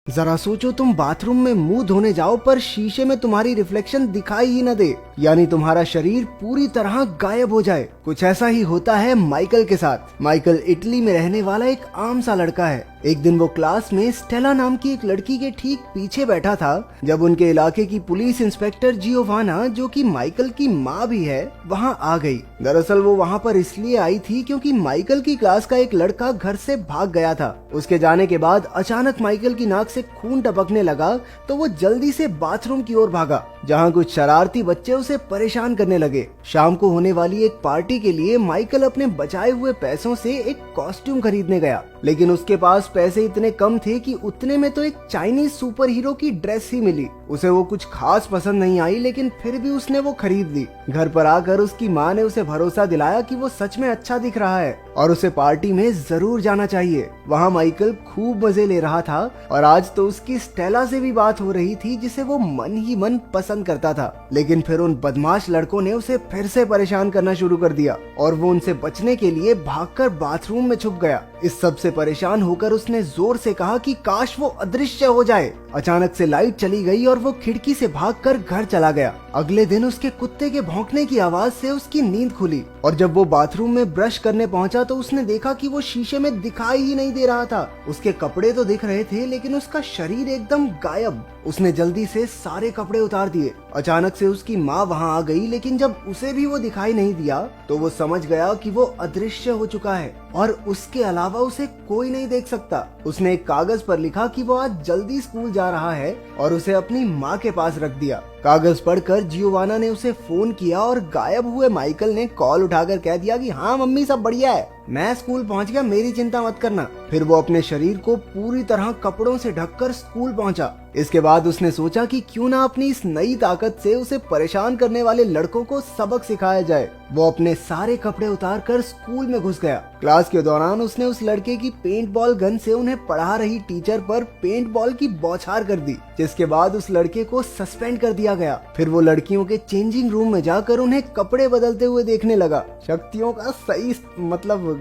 जरा सोचो, तुम बाथरूम में मुंह धोने जाओ पर शीशे में तुम्हारी रिफ्लेक्शन दिखाई ही न दे, यानी तुम्हारा शरीर पूरी तरह गायब हो जाए। कुछ ऐसा ही होता है माइकल के साथ। माइकल इटली में रहने वाला एक आम सा लड़का है। एक दिन वो क्लास में स्टेला नाम की एक लड़की के ठीक पीछे बैठा था जब उनके इलाके की पुलिस इंस्पेक्टर जियोवाना, जो कि माइकल की माँ भी है, वहाँ आ गई। दरअसल वो वहाँ पर इसलिए आई थी क्योंकि माइकल की क्लास का एक लड़का घर से भाग गया था। उसके जाने के बाद अचानक माइकल की नाक से खून टपकने लगा तो वो जल्दी से बाथरूम की ओर भागा, जहाँ कुछ शरारती बच्चे उसे परेशान करने लगे। शाम को होने वाली एक पार्टी के लिए माइकल अपने बचाए हुए पैसों से एक कॉस्ट्यूम खरीदने गया, लेकिन उसके पास पैसे इतने कम थे कि उतने में तो एक चाइनीज सुपर हीरो की ड्रेस ही मिली। उसे वो कुछ खास पसंद नहीं आई, लेकिन फिर भी उसने वो खरीद ली। घर पर आकर उसकी माँ ने उसे भरोसा दिलाया कि वो सच में अच्छा दिख रहा है और उसे पार्टी में जरूर जाना चाहिए। वहाँ माइकल खूब मजे ले रहा था और आज तो उसकी स्टेला से भी बात हो रही थी, जिसे वो मन ही मन पसंद करता था। लेकिन फिर उन बदमाश लड़कों ने उसे फिर से परेशान करना शुरू कर दिया और वो उनसे बचने के लिए भागकर बाथरूम में छुप गया। इस सब से परेशान होकर उसने जोर से कहा कि काश वो अदृश्य हो जाए। अचानक से लाइट चली गई और वो खिड़की से भागकर घर चला गया। अगले दिन उसके कुत्ते के भौंकने की आवाज से उसकी नींद खुली और जब वो बाथरूम में ब्रश करने पहुंचा तो उसने देखा कि वो शीशे में दिखाई ही नहीं दे रहा था। उसके कपड़े तो दिख रहे थे लेकिन उसका शरीर एकदम गायब। उसने जल्दी से सारे कपड़े उतार दिए। अचानक से उसकी माँ वहाँ आ गई, लेकिन जब उसे भी वो दिखाई नहीं दिया तो वो समझ गया कि वो अदृश्य हो चुका है और उसके अलावा उसे कोई नहीं देख सकता। उसने एक कागज पर लिखा कि वो आज जल्दी स्कूल जा रहा है और उसे अपनी माँ के पास रख दिया। कागज पढ़कर जियोवाना ने उसे फोन किया और गायब हुए माइकल ने कॉल उठाकर कह दिया कि हाँ मम्मी, सब बढ़िया है, मैं स्कूल पहुंच गया, मेरी चिंता मत करना। फिर वो अपने शरीर को पूरी तरह कपड़ों से ढककर स्कूल पहुंचा। इसके बाद उसने सोचा कि क्यों ना अपनी इस नई ताकत से उसे परेशान करने वाले लड़कों को सबक सिखाया जाए। वो अपने सारे कपड़े उतार कर स्कूल में घुस गया। क्लास के दौरान उसने उस लड़के की पेंट बॉल गन से उन्हें पढ़ा रही टीचर पर पेंट बॉल की बौछार कर दी, जिसके बाद उस लड़के को सस्पेंड कर दिया गया। फिर वो लड़कियों के चेंजिंग रूम में जाकर उन्हें कपड़े बदलते हुए देखने लगा। शक्तियों का सही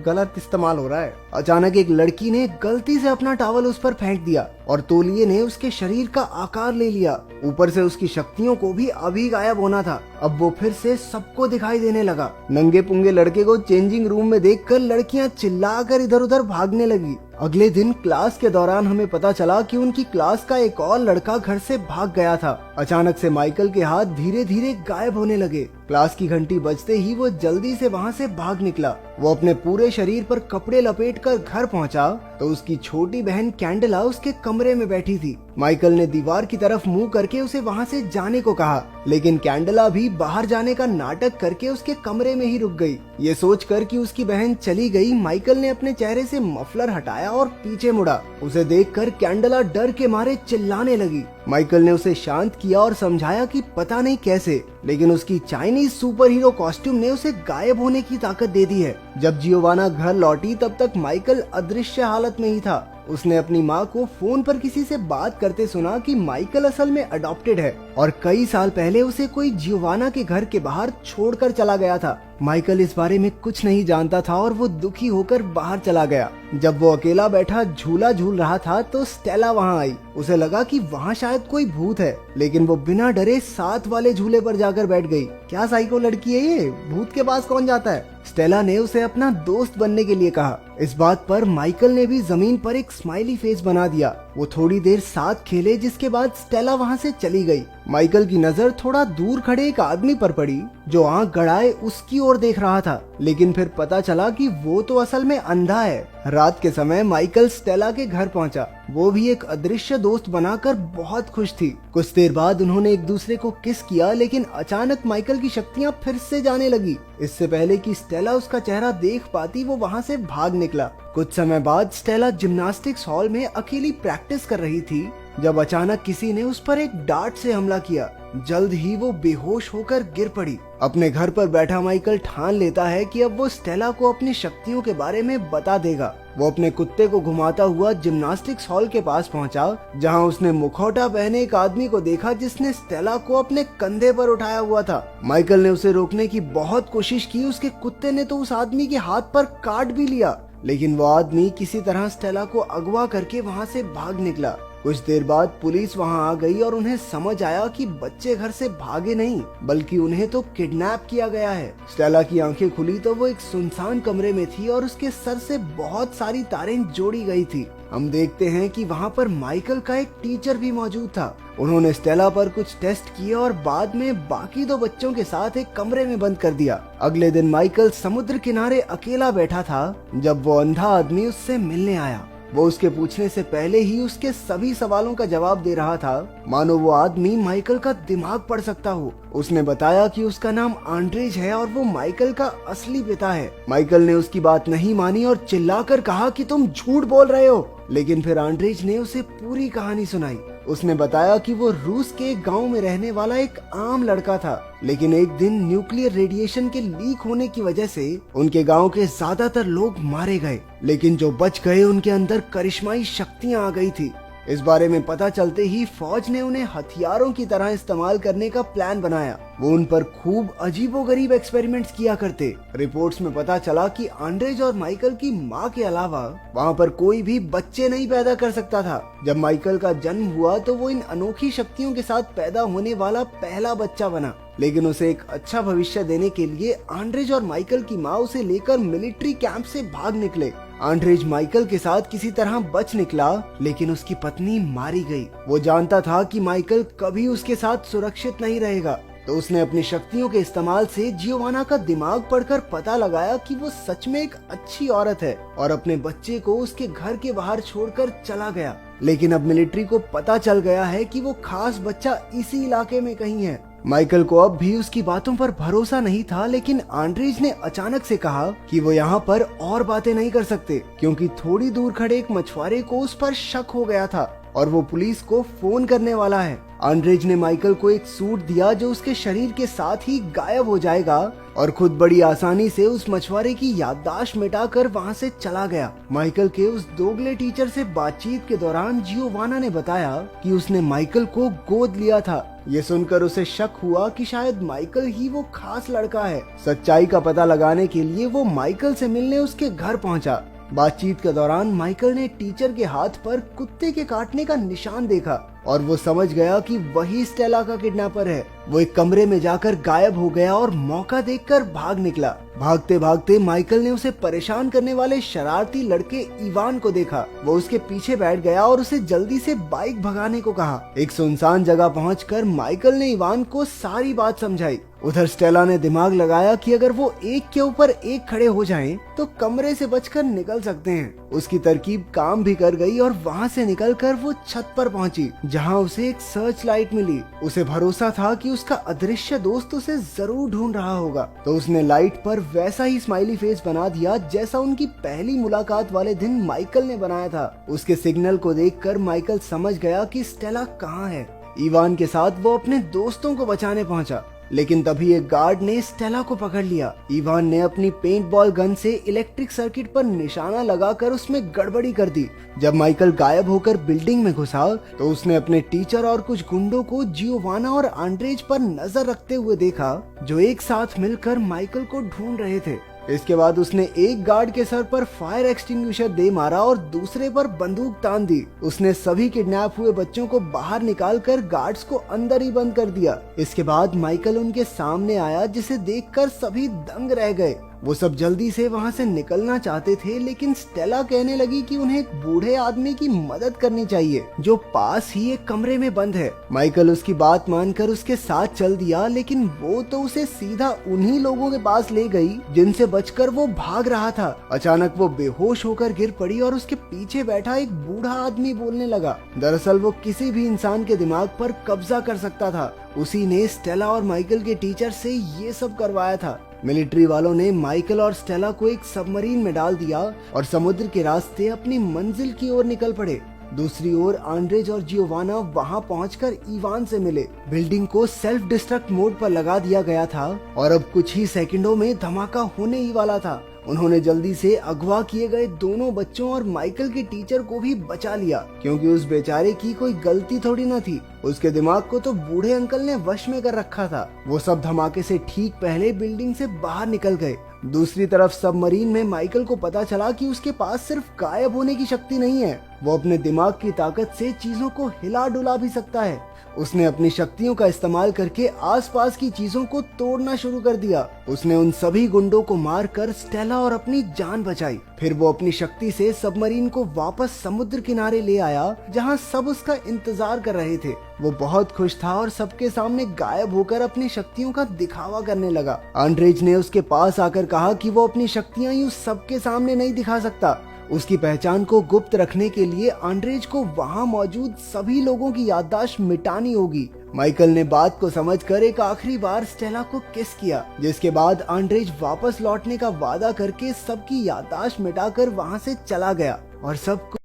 गलत इस्तेमाल हो रहा है। अचानक एक लड़की ने गलती से अपना टॉवल उस पर फेंक दिया और तौलिए ने उसके शरीर का आकार ले लिया। ऊपर से उसकी शक्तियों को भी अभी गायब होना था। अब वो फिर से सबको दिखाई देने लगा। नंगे पुंगे लड़के को चेंजिंग रूम में देखकर लड़कियां चिल्लाकर इधर उधर भागने लगी। अगले दिन क्लास के दौरान हमें पता चला कि उनकी क्लास का एक और लड़का घर से भाग गया था। अचानक से माइकल के हाथ धीरे धीरे गायब होने लगे। क्लास की घंटी बजते ही वो जल्दी से वहाँ से भाग निकला। वो अपने पूरे शरीर पर कपड़े लपेटकर घर पहुँचा तो उसकी छोटी बहन कैंडला उसके कमरे में बैठी थी। माइकल ने दीवार की तरफ मुंह करके उसे वहाँ से जाने को कहा, लेकिन कैंडला भी बाहर जाने का नाटक करके उसके कमरे में ही रुक गई। ये सोचकर कि उसकी बहन चली गई, माइकल ने अपने चेहरे से मफलर हटाया और पीछे मुड़ा। उसे देखकर कैंडला डर के मारे चिल्लाने लगी। माइकल ने उसे शांत किया और समझाया कि पता नहीं कैसे, लेकिन उसकी चाइनीज सुपर हीरो कॉस्ट्यूम ने उसे गायब होने की ताकत दे दी है। जब जियोवाना घर लौटी तब तक माइकल अदृश्य हालत में ही था। उसने अपनी माँ को फोन पर किसी से बात करते सुना कि माइकल असल में अडॉप्टेड है और कई साल पहले उसे कोई जियोवाना के घर के बाहर छोड़कर चला गया था। माइकल इस बारे में कुछ नहीं जानता था और वो दुखी होकर बाहर चला गया। जब वो अकेला बैठा झूला झूल रहा था तो स्टेला वहाँ आई। उसे लगा कि वहाँ शायद कोई भूत है, लेकिन वो बिना डरे साथ वाले झूले पर जाकर बैठ गई। क्या साइको लड़की है ये, भूत के पास कौन जाता है? स्टेला ने उसे अपना दोस्त बनने के लिए कहा। इस बात पर माइकल ने भी जमीन पर एक स्माइली फेस बना दिया। वो थोड़ी देर साथ खेले, जिसके बाद स्टेला वहाँ से चली गई। माइकल की नजर थोड़ा दूर खड़े एक आदमी पर पड़ी जो आंख गड़ाए उसकी ओर देख रहा था, लेकिन फिर पता चला कि वो तो असल में अंधा है। रात के समय माइकल स्टेला के घर पहुंचा। वो भी एक अदृश्य दोस्त बनाकर बहुत खुश थी। कुछ देर बाद उन्होंने एक दूसरे को किस किया, लेकिन अचानक माइकल की शक्तियां फिर से जाने लगी। इससे पहले कि स्टेला उसका चेहरा देख पाती वो वहाँ से भाग निकला। कुछ समय बाद स्टेला जिम्नास्टिक्स हॉल में अकेली प्रैक्टिस कर रही थी जब अचानक किसी ने उस पर एक डार्ट से हमला किया। जल्द ही वो बेहोश होकर गिर पड़ी। अपने घर पर बैठा माइकल ठान लेता है कि अब वो स्टेला को अपनी शक्तियों के बारे में बता देगा। वो अपने कुत्ते को घुमाता हुआ जिम्नास्टिक्स हॉल के पास पहुंचा, जहां उसने मुखौटा पहने एक आदमी को देखा जिसने स्टेला को अपने कंधे पर उठाया हुआ था। माइकल ने उसे रोकने की बहुत कोशिश की। उसके कुत्ते ने तो उस आदमी के हाथ पर काट भी लिया, लेकिन वो आदमी किसी तरह स्टेला को अगवा करके वहाँ से भाग निकला। कुछ देर बाद पुलिस वहां आ गई और उन्हें समझ आया कि बच्चे घर से भागे नहीं बल्कि उन्हें तो किडनैप किया गया है। स्टेला की आंखें खुली तो वो एक सुनसान कमरे में थी और उसके सर से बहुत सारी तारें जोड़ी गई थी। हम देखते हैं कि वहाँ पर माइकल का एक टीचर भी मौजूद था। उन्होंने स्टेला पर कुछ टेस्ट किए और बाद में बाकी 2 बच्चों के साथ एक कमरे में बंद कर दिया। अगले दिन माइकल समुद्र किनारे अकेला बैठा था जब वो अंधा आदमी उससे मिलने आया। वो उसके पूछने से पहले ही उसके सभी सवालों का जवाब दे रहा था, मानो वो आदमी माइकल का दिमाग पढ़ सकता हो। उसने बताया कि उसका नाम आंड्रेज है और वो माइकल का असली पिता है। माइकल ने उसकी बात नहीं मानी और चिल्लाकर कहा कि तुम झूठ बोल रहे हो। लेकिन फिर आंड्रेज ने उसे पूरी कहानी सुनाई। उसने बताया कि वो रूस के एक गांव में रहने वाला एक आम लड़का था, लेकिन एक दिन न्यूक्लियर रेडिएशन के लीक होने की वजह से उनके गांव के ज्यादातर लोग मारे गए, लेकिन जो बच गए उनके अंदर करिश्माई शक्तियां आ गई थी। इस बारे में पता चलते ही फौज ने उन्हें हथियारों की तरह इस्तेमाल करने का प्लान बनाया। वो उन पर खूब अजीबोगरीब एक्सपेरिमेंट्स किया करते। रिपोर्ट्स में पता चला कि आंड्रेज और माइकल की मां के अलावा वहाँ पर कोई भी बच्चे नहीं पैदा कर सकता था। जब माइकल का जन्म हुआ तो वो इन अनोखी शक्तियों के साथ पैदा होने वाला पहला बच्चा बना, लेकिन उसे एक अच्छा भविष्य देने के लिए आंड्रेज और माइकल की माँ उसे लेकर मिलिट्री कैंप से भाग निकले। आंड्रेज माइकल के साथ किसी तरह बच निकला, लेकिन उसकी पत्नी मारी गई। वो जानता था कि माइकल कभी उसके साथ सुरक्षित नहीं रहेगा, तो उसने अपनी शक्तियों के इस्तेमाल से जियोवाना का दिमाग पढ़कर पता लगाया कि वो सच में एक अच्छी औरत है और अपने बच्चे को उसके घर के बाहर छोड़कर चला गया। लेकिन अब मिलिट्री को पता चल गया है कि वो खास बच्चा इसी इलाके में कहीं है। माइकल को अब भी उसकी बातों पर भरोसा नहीं था, लेकिन आंड्रेज ने अचानक से कहा कि वो यहाँ पर और बातें नहीं कर सकते, क्योंकि थोड़ी दूर खड़े एक मछुआरे को उस पर शक हो गया था और वो पुलिस को फोन करने वाला है। आंड्रेज ने माइकल को एक सूट दिया जो उसके शरीर के साथ ही गायब हो जाएगा और खुद बड़ी आसानी से उस मछुआरे की याददाश्त मिटाकर वहाँ से चला गया। माइकल के उस दोगले टीचर से बातचीत के दौरान जियोवाना ने बताया कि उसने माइकल को गोद लिया था। ये सुनकर उसे शक हुआ कि शायद माइकल ही वो खास लड़का है। सच्चाई का पता लगाने के लिए वो माइकल से मिलने उसके घर पहुंचा। बातचीत के दौरान माइकल ने टीचर के हाथ पर कुत्ते के काटने का निशान देखा और वो समझ गया कि वही स्टेला का किडनैपर है। वो एक कमरे में जाकर गायब हो गया और मौका देखकर भाग निकला। भागते भागते माइकल ने उसे परेशान करने वाले शरारती लड़के इवान को देखा। वो उसके पीछे बैठ गया और उसे जल्दी से बाइक भगाने को कहा। एक सुनसान जगह पहुंचकर माइकल ने इवान को सारी बात समझाई। उधर स्टेला ने दिमाग लगाया कि अगर वो एक के ऊपर एक खड़े हो जाएं, तो कमरे से बचकर निकल सकते हैं। उसकी तरकीब काम भी कर गई और वहाँ से निकलकर वो छत पर पहुंची, जहाँ उसे एक सर्च लाइट मिली। उसे भरोसा था कि उसका अदृश्य दोस्त उसे जरूर ढूंढ रहा होगा, तो उसने लाइट पर वैसा ही स्माइली फेस बना दिया जैसा उनकी पहली मुलाकात वाले दिन माइकल ने बनाया था। उसके सिग्नल को देखकर माइकल समझ गया कि स्टेला कहाँ है। इवान के साथ वो अपने दोस्तों को बचाने पहुंचा, लेकिन तभी एक गार्ड ने स्टेला को पकड़ लिया। इवान ने अपनी पेंट बॉल गन से इलेक्ट्रिक सर्किट पर निशाना लगाकर उसमें गड़बड़ी कर दी। जब माइकल गायब होकर बिल्डिंग में घुसा तो उसने अपने टीचर और कुछ गुंडों को जियोवाना और आंड्रेज पर नजर रखते हुए देखा, जो एक साथ मिलकर माइकल को ढूंढ रहे थे। इसके बाद उसने एक गार्ड के सर पर फायर एक्सटिंग्विशर दे मारा और दूसरे पर बंदूक तान दी। उसने सभी किडनैप हुए बच्चों को बाहर निकालकर गार्ड्स को अंदर ही बंद कर दिया। इसके बाद माइकल उनके सामने आया, जिसे देखकर सभी दंग रह गए। वो सब जल्दी से वहाँ से निकलना चाहते थे, लेकिन स्टेला कहने लगी कि उन्हें एक बूढ़े आदमी की मदद करनी चाहिए जो पास ही एक कमरे में बंद है। माइकल उसकी बात मानकर उसके साथ चल दिया, लेकिन वो तो उसे सीधा उन्हीं लोगों के पास ले गई जिनसे बचकर वो भाग रहा था। अचानक वो बेहोश होकर गिर पड़ी और उसके पीछे बैठा एक बूढ़ा आदमी बोलने लगा। दरअसल वो किसी भी इंसान के दिमाग पर कब्जा कर सकता था। उसी ने स्टेला और माइकल के टीचर से ये सब करवाया था। मिलिट्री वालों ने माइकल और स्टेला को एक सबमरीन में डाल दिया और समुद्र के रास्ते अपनी मंजिल की ओर निकल पड़े। दूसरी ओर आंड्रेज और जियोवाना वहां पहुंचकर इवान से मिले। बिल्डिंग को सेल्फ डिस्ट्रक्ट मोड पर लगा दिया गया था और अब कुछ ही सेकंडों में धमाका होने ही वाला था। उन्होंने जल्दी से अगवा किए गए दोनों बच्चों और माइकल के टीचर को भी बचा लिया, क्योंकि उस बेचारे की कोई गलती थोड़ी न थी। उसके दिमाग को तो बूढ़े अंकल ने वश में कर रखा था। वो सब धमाके से ठीक पहले बिल्डिंग से बाहर निकल गए। दूसरी तरफ सबमरीन में माइकल को पता चला कि उसके पास सिर्फ गायब होने की शक्ति नहीं है, वो अपने दिमाग की ताकत से चीजों को हिला डुला भी सकता है। उसने अपनी शक्तियों का इस्तेमाल करके आसपास की चीजों को तोड़ना शुरू कर दिया। उसने उन सभी गुंडों को मारकर स्टेला और अपनी जान बचाई। फिर वो अपनी शक्ति से सबमरीन को वापस समुद्र किनारे ले आया, जहां सब उसका इंतजार कर रहे थे। वो बहुत खुश था और सबके सामने गायब होकर अपनी शक्तियों का दिखावा करने लगा। आंद्रेज ने उसके पास आकर कहा कि वो अपनी शक्तियां यूं सबके सामने नहीं दिखा सकता। उसकी पहचान को गुप्त रखने के लिए आंद्रेज को वहां मौजूद सभी लोगों की याददाश्त मिटानी होगी। माइकल ने बात को समझकर एक आखिरी बार स्टेला को किस किया, जिसके बाद आंद्रेज वापस लौटने का वादा करके सबकी याददाश्त मिटाकर वहां से चला गया और सबको